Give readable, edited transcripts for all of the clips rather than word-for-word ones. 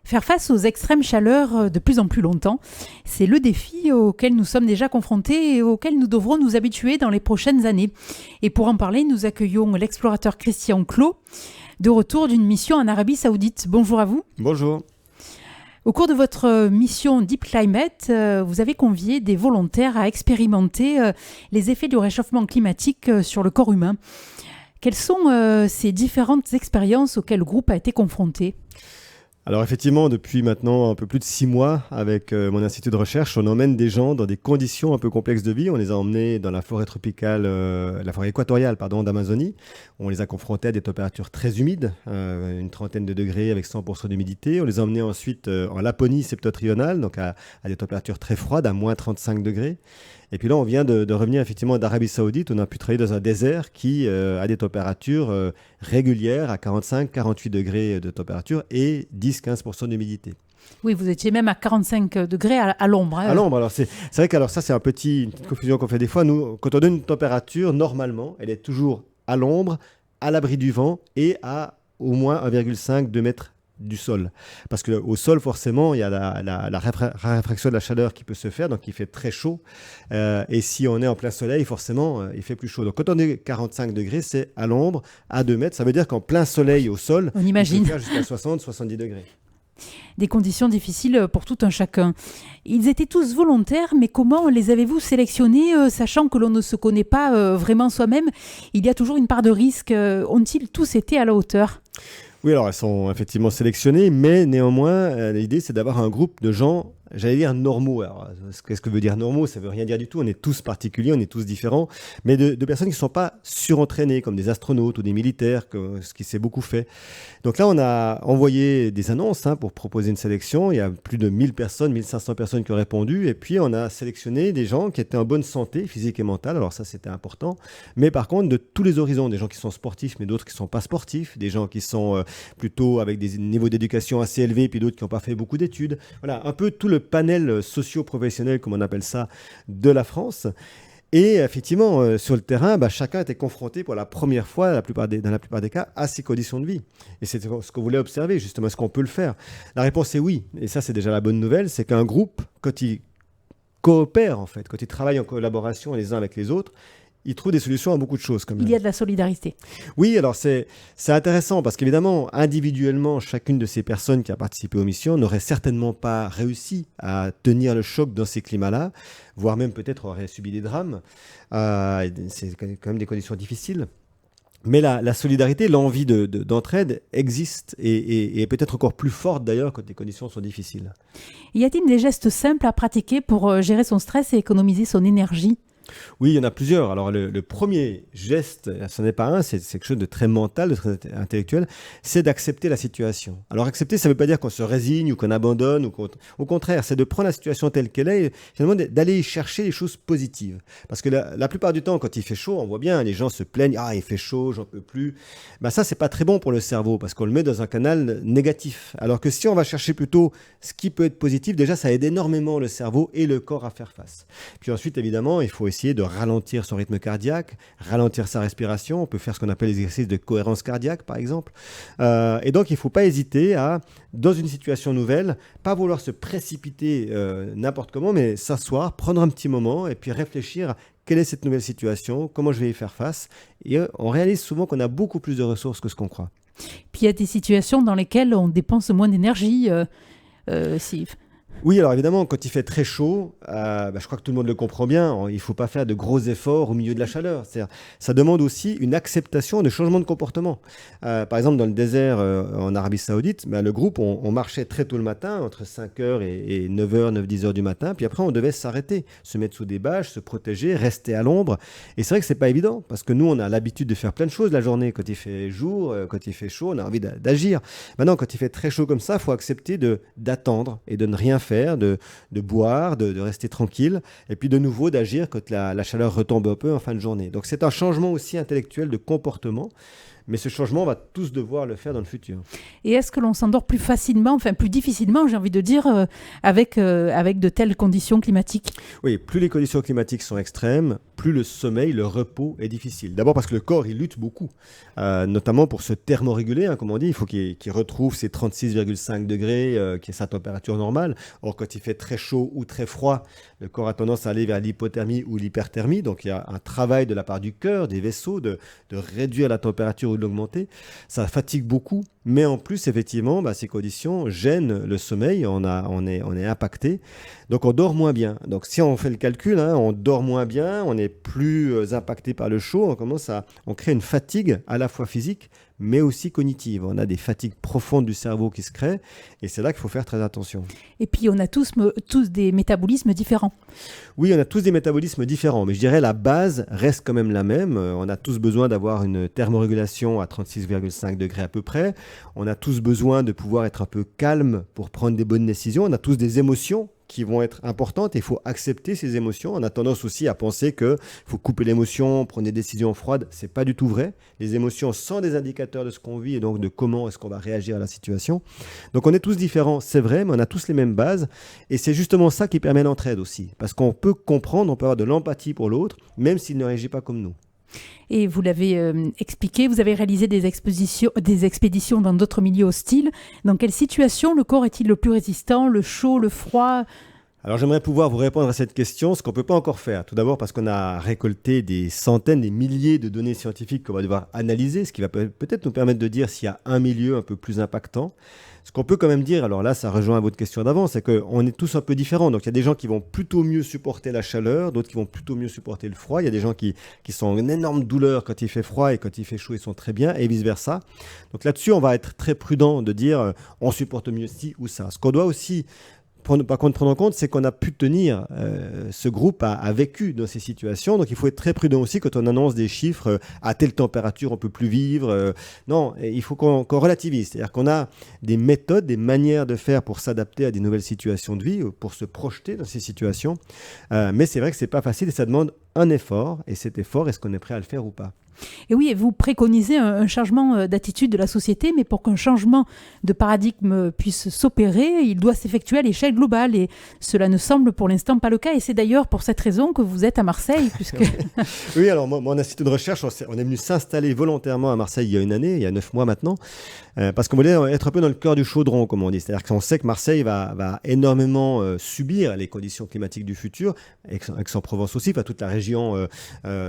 Faire face aux extrêmes chaleurs de plus en plus longtemps, c'est le défi auquel nous sommes déjà confrontés et auquel nous devrons nous habituer dans les prochaines années. Et pour en parler, nous accueillons l'explorateur Christian Clot, de retour d'une mission en Arabie Saoudite. Bonjour à vous. Bonjour. Au cours de votre mission Deep Climate, vous avez convié des volontaires à expérimenter les effets du réchauffement climatique sur le corps humain. Quelles sont ces différentes expériences auxquelles le groupe a été confronté ? Alors effectivement, depuis maintenant un peu plus de 6 mois, avec mon institut de recherche, on emmène des gens dans des conditions un peu complexes de vie. On les a emmenés dans la forêt tropicale, la forêt équatoriale d'Amazonie. On les a confrontés à des températures très humides, une trentaine de degrés avec 100% d'humidité. On les a emmenés ensuite en Laponie septentrionale, donc à des températures très froides, à moins 35 degrés. Et puis là, on vient de revenir effectivement d'Arabie Saoudite. On a pu travailler dans un désert qui a des températures régulières à 45-48 degrés de température et 10-15% d'humidité. Oui, vous étiez même à 45 degrés à l'ombre. À l'ombre, alors c'est vrai que ça c'est une petite confusion qu'on fait des fois. Nous, quand on donne une température, normalement, elle est toujours à l'ombre, à l'abri du vent et à au moins 1,5-2 mètres du sol. Parce qu'au sol, forcément, il y a la raréfaction de la chaleur qui peut se faire, donc il fait très chaud. Et si on est en plein soleil, forcément, il fait plus chaud. Donc quand on est 45 degrés, c'est à l'ombre, à 2 mètres. Ça veut dire qu'en plein soleil au sol, on imagine. Il peut faire jusqu'à 60-70 degrés. Des conditions difficiles pour tout un chacun. Ils étaient tous volontaires, mais comment les avez-vous sélectionnés, sachant que l'on ne se connaît pas vraiment soi-même? Il y a toujours une part de risque. Ont-ils tous été à la hauteur ? Oui, alors elles sont effectivement sélectionnées, mais néanmoins, l'idée c'est d'avoir un groupe de gens, j'allais dire normaux. Alors, qu'est-ce que veut dire normaux ? Ça veut rien dire du tout. On est tous particuliers, on est tous différents, mais de personnes qui ne sont pas surentraînées, comme des astronautes ou des militaires, ce qui s'est beaucoup fait. Donc là, on a envoyé des annonces pour proposer une sélection. Il y a plus de 1000 personnes, 1500 personnes qui ont répondu. Et puis, on a sélectionné des gens qui étaient en bonne santé physique et mentale. Alors ça, c'était important. Mais par contre, de tous les horizons, des gens qui sont sportifs, mais d'autres qui ne sont pas sportifs, des gens qui sont plutôt avec des niveaux d'éducation assez élevés, puis d'autres qui n'ont pas fait beaucoup d'études. Voilà, un peu tout le panel socio-professionnel, comme on appelle ça, de la France. Et effectivement, sur le terrain, chacun était confronté pour la première fois, dans la plupart des cas, à ces conditions de vie. Et c'est ce qu'on voulait observer, justement. Est-ce qu'on peut le faire ? La réponse est oui. Et ça, c'est déjà la bonne nouvelle. C'est qu'un groupe, quand il coopère, en fait, quand il travaille en collaboration les uns avec les autres, il trouve des solutions à beaucoup de choses. Il y a de la solidarité. Oui, alors c'est intéressant parce qu'évidemment, individuellement, chacune de ces personnes qui a participé aux missions n'aurait certainement pas réussi à tenir le choc dans ces climats-là, voire même peut-être aurait subi des drames. C'est quand même des conditions difficiles. Mais la solidarité, l'envie d'entraide existe et peut-être encore plus forte d'ailleurs quand les conditions sont difficiles. Y a-t-il des gestes simples à pratiquer pour gérer son stress et économiser son énergie ? Oui, il y en a plusieurs. Alors, le premier geste, ce n'est pas un, c'est quelque chose de très mental, de très intellectuel, c'est d'accepter la situation. Alors, accepter, ça ne veut pas dire qu'on se résigne ou qu'on abandonne, au contraire, c'est de prendre la situation telle qu'elle est et finalement d'aller chercher les choses positives. Parce que la plupart du temps, quand il fait chaud, on voit bien, les gens se plaignent, « Ah, il fait chaud, j'en peux plus ». Ça, c'est pas très bon pour le cerveau parce qu'on le met dans un canal négatif. Alors que si on va chercher plutôt ce qui peut être positif, déjà, ça aide énormément le cerveau et le corps à faire face. Puis ensuite, évidemment, il faut essayer de ralentir son rythme cardiaque, ralentir sa respiration. On peut faire ce qu'on appelle les exercices de cohérence cardiaque, par exemple. Et donc, il ne faut pas hésiter à, dans une situation nouvelle, pas vouloir se précipiter n'importe comment, mais s'asseoir, prendre un petit moment et puis réfléchir à quelle est cette nouvelle situation, comment je vais y faire face. Et on réalise souvent qu'on a beaucoup plus de ressources que ce qu'on croit. Puis il y a des situations dans lesquelles on dépense moins d'énergie, Steve. Oui, alors évidemment, quand il fait très chaud, je crois que tout le monde le comprend bien, il ne faut pas faire de gros efforts au milieu de la chaleur. C'est-à-dire, ça demande aussi une acceptation des changements de comportement. Par exemple, dans le désert en Arabie Saoudite, le groupe, on marchait très tôt le matin, entre 5h et 9h, 9-10h du matin, puis après on devait s'arrêter, se mettre sous des bâches, se protéger, rester à l'ombre. Et c'est vrai que ce n'est pas évident, parce que nous, on a l'habitude de faire plein de choses la journée. Quand il fait jour, quand il fait chaud, on a envie d'agir. Maintenant, quand il fait très chaud comme ça, il faut accepter d'attendre et de ne rien faire, de boire, de rester tranquille, et puis de nouveau d'agir quand la chaleur retombe un peu en fin de journée. Donc c'est un changement aussi intellectuel de comportement, Mais ce changement, on va tous devoir le faire dans le futur. Et est-ce que l'on s'endort plus facilement, enfin plus difficilement, j'ai envie de dire, avec de telles conditions climatiques? Oui, plus les conditions climatiques sont extrêmes, plus le sommeil, le repos est difficile. D'abord parce que le corps, il lutte beaucoup, notamment pour se thermoréguler, hein, comme on dit. Il faut qu'il retrouve ses 36,5 degrés, qui est sa température normale. Or, quand il fait très chaud ou très froid, le corps a tendance à aller vers l'hypothermie ou l'hyperthermie. Donc, il y a un travail de la part du cœur, des vaisseaux, de réduire la température ou de l'augmenter. Ça fatigue beaucoup. Mais en plus, effectivement, ces conditions gênent le sommeil. On est impacté. Donc, on dort moins bien. Donc, si on fait le calcul, hein, on dort moins bien, on est plus impacté par le chaud. On crée une fatigue à la fois physique, mais aussi cognitive. On a des fatigues profondes du cerveau qui se créent. Et c'est là qu'il faut faire très attention. Et puis, on a tous des métabolismes différents. Oui, on a tous des métabolismes différents, mais je dirais la base reste quand même la même. On a tous besoin d'avoir une thermorégulation à 36,5 degrés à peu près. On a tous besoin de pouvoir être un peu calme pour prendre des bonnes décisions. On a tous des émotions qui vont être importantes et il faut accepter ces émotions. On a tendance aussi à penser qu'il faut couper l'émotion, prendre des décisions froides. Ce n'est pas du tout vrai. Les émotions sont des indicateurs de ce qu'on vit et donc de comment est-ce qu'on va réagir à la situation. Donc on est tous différents, c'est vrai, mais on a tous les mêmes bases et c'est justement ça qui permet l'entraide aussi. Parce qu'on peut comprendre, on peut avoir de l'empathie pour l'autre, même s'il ne réagit pas comme nous. Et vous l'avez expliqué, vous avez réalisé des expéditions dans d'autres milieux hostiles. Dans quelle situation le corps est-il le plus résistant? Le chaud, le froid? Alors j'aimerais pouvoir vous répondre à cette question, ce qu'on ne peut pas encore faire. Tout d'abord parce qu'on a récolté des centaines, des milliers de données scientifiques qu'on va devoir analyser, ce qui va peut-être nous permettre de dire s'il y a un milieu un peu plus impactant. Ce qu'on peut quand même dire, alors là ça rejoint votre question d'avant, c'est qu'on est tous un peu différents. Donc il y a des gens qui vont plutôt mieux supporter la chaleur, d'autres qui vont plutôt mieux supporter le froid. Il y a des gens qui sont en énorme douleur quand il fait froid et quand il fait chaud ils sont très bien et vice-versa. Donc là-dessus on va être très prudent de dire on supporte mieux ci ou ça. Ce qu'on doit aussi par contre prendre en compte, c'est qu'on a pu tenir, ce groupe a vécu dans ces situations, donc il faut être très prudent aussi quand on annonce des chiffres, à telle température on peut plus vivre. Non, il faut qu'on relativise, c'est-à-dire qu'on a des méthodes, des manières de faire pour s'adapter à des nouvelles situations de vie, pour se projeter dans ces situations, mais c'est vrai que c'est pas facile et ça demande un effort, et cet effort, est-ce qu'on est prêt à le faire ou pas? Et oui, vous préconisez un changement d'attitude de la société, mais pour qu'un changement de paradigme puisse s'opérer, il doit s'effectuer à l'échelle globale. Et cela ne semble pour l'instant pas le cas. Et c'est d'ailleurs pour cette raison que vous êtes à Marseille. Puisque... Oui, alors mon institut de recherche, on est venu s'installer volontairement à Marseille il y a une année, il y a 9 mois maintenant, parce qu'on voulait être un peu dans le cœur du chaudron, comme on dit. C'est-à-dire qu'on sait que Marseille va énormément subir les conditions climatiques du futur, Aix-en-Provence aussi, enfin toute la région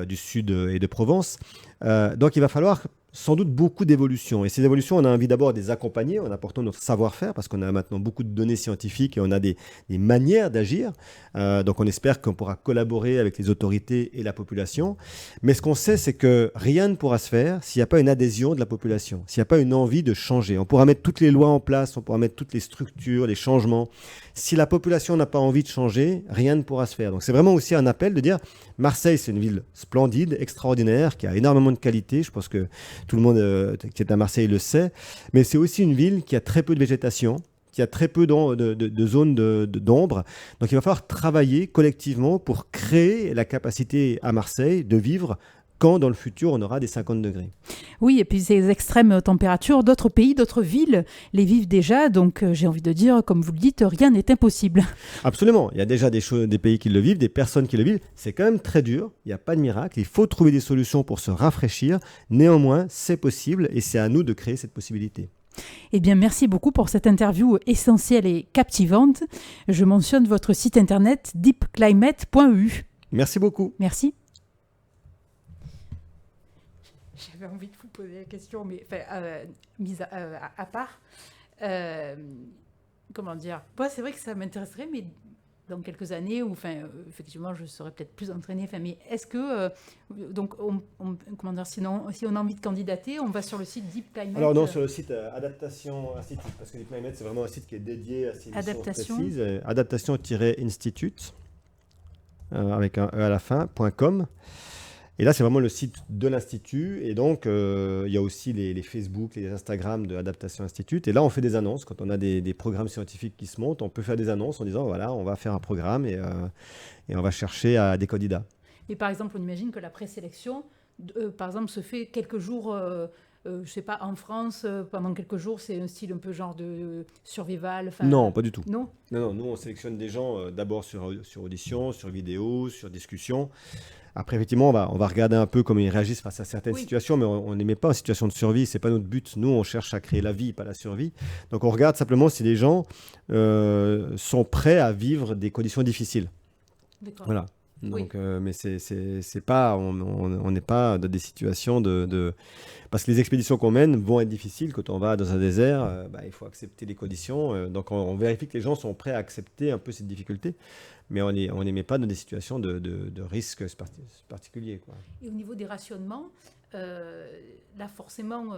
du sud et de Provence. Donc il va falloir sans doute beaucoup d'évolutions. Et ces évolutions, on a envie d'abord de les accompagner en apportant notre savoir-faire, parce qu'on a maintenant beaucoup de données scientifiques et on a des manières d'agir. Donc on espère qu'on pourra collaborer avec les autorités et la population. Mais ce qu'on sait, c'est que rien ne pourra se faire s'il n'y a pas une adhésion de la population, s'il n'y a pas une envie de changer. On pourra mettre toutes les lois en place, on pourra mettre toutes les structures, les changements. Si la population n'a pas envie de changer, rien ne pourra se faire. Donc c'est vraiment aussi un appel de dire Marseille, c'est une ville splendide, extraordinaire, qui a énormément de qualité. Je pense que tout le monde qui est à Marseille le sait. Mais c'est aussi une ville qui a très peu de végétation, qui a très peu de zones d'ombre. Donc il va falloir travailler collectivement pour créer la capacité à Marseille de vivre quand dans le futur on aura des 50 degrés. Oui, et puis ces extrêmes températures, d'autres pays, d'autres villes les vivent déjà, donc j'ai envie de dire, comme vous le dites, rien n'est impossible. Absolument, il y a déjà des pays qui le vivent, des personnes qui le vivent, c'est quand même très dur, il n'y a pas de miracle, il faut trouver des solutions pour se rafraîchir, néanmoins c'est possible et c'est à nous de créer cette possibilité. Eh bien, merci beaucoup pour cette interview essentielle et captivante. Je mentionne votre site internet deepclimate.eu. Merci beaucoup. Merci. J'avais envie de vous poser la question, mais mise à part. Comment dire? Moi, c'est vrai que ça m'intéresserait, mais dans quelques années, ou effectivement, je serais peut-être plus entraînée. Mais est-ce que donc, comment dire, sinon, si on a envie de candidater, on va sur le site Deep Climate? Alors non, sur le site Adaptation Institute, parce que Deep Climate, c'est vraiment un site qui est dédié à ces missions précises. Adaptation-institute avec un E à la fin, .com. Et là, c'est vraiment le site de l'Institut. Et donc, il y a aussi les Facebook, les Instagram de Adaptation Institute. Et là, on fait des annonces. Quand on a des programmes scientifiques qui se montent, on peut faire des annonces en disant, voilà, on va faire un programme et on va chercher des candidats. Et par exemple, on imagine que la présélection, par exemple, se fait quelques jours je sais pas, en France, pendant quelques jours, c'est un style un peu genre de survival. Non, pas du tout. Non. Non, nous on sélectionne des gens d'abord sur audition, sur vidéo, sur discussion. Après, effectivement, on va regarder un peu comment ils réagissent face à certaines Oui. situations, mais on ne les met pas en situation de survie, c'est pas notre but. Nous, on cherche à créer la vie, pas la survie. Donc, on regarde simplement si les gens sont prêts à vivre des conditions difficiles. D'accord. Voilà. Oui. Donc, mais c'est pas, on n'est pas dans des situations parce que les expéditions qu'on mène vont être difficiles. Quand on va dans un désert, il faut accepter les conditions. Donc, on vérifie que les gens sont prêts à accepter un peu cette difficulté, mais on les met pas dans des situations de risque particulier, quoi. Et au niveau des rationnements, là forcément,